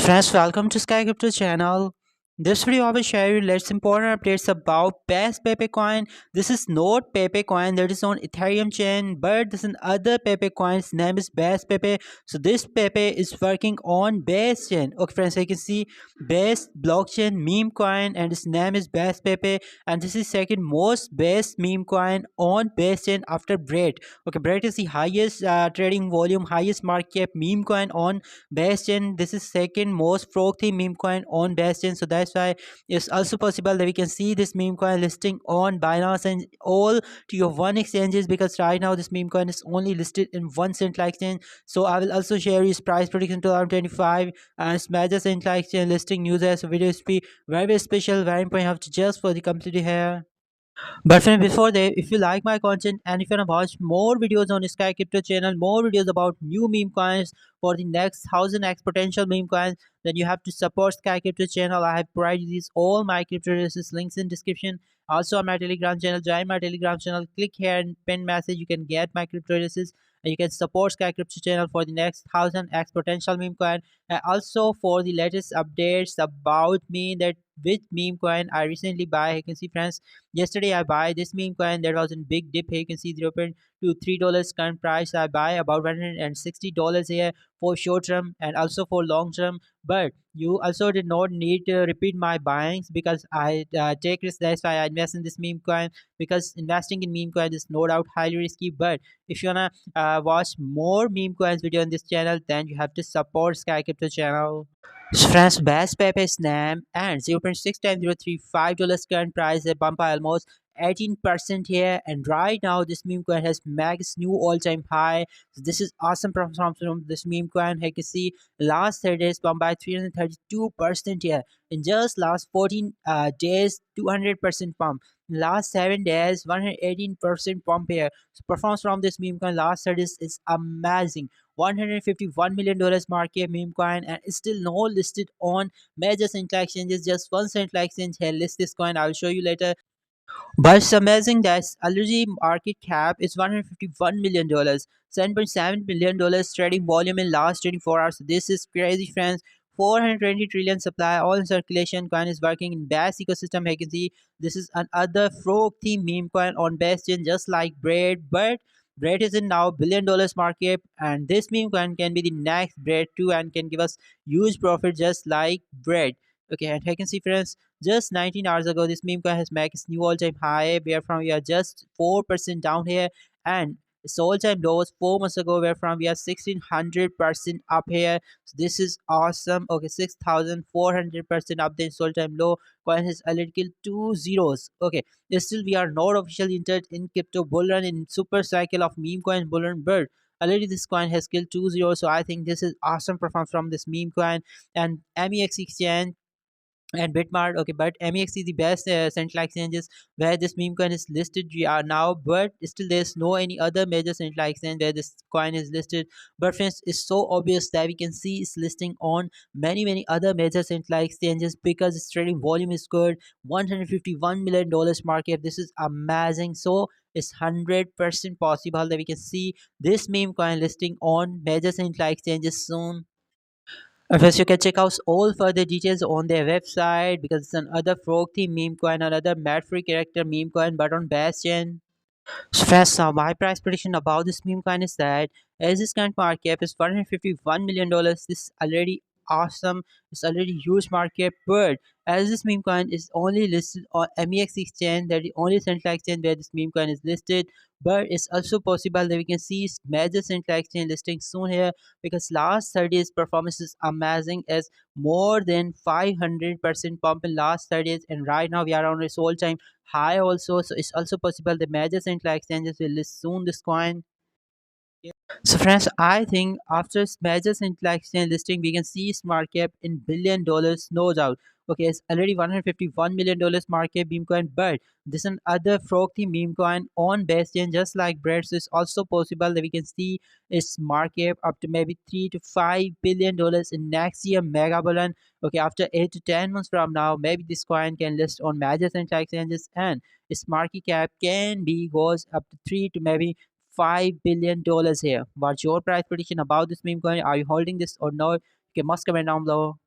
Friends, welcome to Sky Crypto channel. This video I will share you let's important updates about best Pepe coin. This is not Pepe coin that is on Ethereum chain, but this is another Pepe coin's name is Best Pepe. So this Pepe is working on Base chain. Okay, friends, you can see best blockchain meme coin and its name is Best Pepe, and this is second most best meme coin on Base chain after Bread. Okay, Bread is the highest trading volume, highest market cap meme coin on Bastion. This is second most frothy meme coin on Bastion, so that's why it's also possible that we can see this meme coin listing on Binance and all Tier 1 exchanges, because right now this meme coin is only listed in one Central exchange. So I will also share his price prediction 2025 and Smash Central exchange listing news as a video SP very special, very important. You have to just for the complete here. But friend, before that, if you like my content and if you want to watch more videos on Sky Crypto channel, more videos about new meme coins for the next 1000x potential meme coins, then you have to support Sky Crypto channel. I have provided these all my crypto resources links in description. Also on my Telegram channel, join my Telegram channel. Click here and pin message. You can get my crypto resources and you can support Sky Crypto channel for the next 1000x potential meme coin. And also for the latest updates about me that which meme coin I recently buy. You can see friends, yesterday I buy this meme coin that was in big dip here. You can see 0.23 current price. I buy about $160 here for short term and also for long term. But you also did not need to repeat my buyings because I take risk. That's why I invest in this meme coin, because investing in meme coin is no doubt highly risky. But if you wanna watch more meme coins video on this channel, then you have to support Sky Crypto channel. France best Pepe Snap and 0.6 times $0.35 current price, a bump by almost 18% here. And right now this meme coin has max new all-time high. So this is awesome performance from this meme coin. You can see last 30 days bump by 332% here. In just last 14 days, 200% pump. Last 7 days, 118% pump here. So performance from this meme coin last 30 days is amazing. $151 million market meme coin, and it's still no listed on major central exchanges. Just one central exchange here list this coin. I'll show you later. But it's amazing that allergy market cap is $151 million, $7.7 billion trading volume in last 24 hours. This is crazy, friends. 420 trillion supply, all in circulation. Coin is working in best ecosystem. You can see this is another frog theme meme coin on best chain, just like Bread. But Bread is in now $1 billion market, and this meme coin can be the next Bread too, and can give us huge profit just like Bread. Okay, and you can see, friends, just 19 hours ago, this meme coin has made its new all-time high, wherefrom we are just 4% down here, and its all-time low was 4 months ago, wherefrom we are 1600% up here. So this is awesome. Okay, 6400% up. The all-time low coin has already killed two zeros. Okay, still we are not officially entered in crypto bull run in super cycle of meme coin bull run, but already this coin has killed two zeros. So I think this is awesome performance from this meme coin. And MEX exchange and Bitmart. Okay, but MEX is the best central exchanges where this meme coin is listed. We are now, but still there's no any other major central exchange where this coin is listed. But friends, it's so obvious that we can see it's listing on many other major central exchanges because its trading volume is good. $151 million market. This is amazing. So it's 100% possible that we can see this meme coin listing on major central exchanges soon. First, you can check out all further details on their website, because it's another frog theme meme coin, another mad free character meme coin, but on Bastion. So first, my price prediction about this meme coin is that as this current market cap is $151 million, this is already awesome. It's already huge market, but as this meme coin is only listed on MEX exchange, that is only central exchange where this meme coin is listed. But it's also possible that we can see major central exchange listing soon here, because last 30 days performance is amazing, as more than 500% pump in last 30 days, and right now we are on its all time high also. So it's also possible the major central exchanges will list soon this coin. So friends, I think after major central exchange listing, we can see its market cap in $1 billion, no doubt. Okay, it's already $151 million market cap meme coin, but this and other frothy meme coin on Bastion, just like Bread. So it's also possible that we can see its market cap up to maybe $3 to $5 billion in next year mega balloon. Okay, after 8 to 10 months from now, maybe this coin can list on major central exchanges, and its market cap can be goes up to 3 to maybe $5 billion here. What's your price prediction about this meme coin? Are you holding this or not? You must comment down below.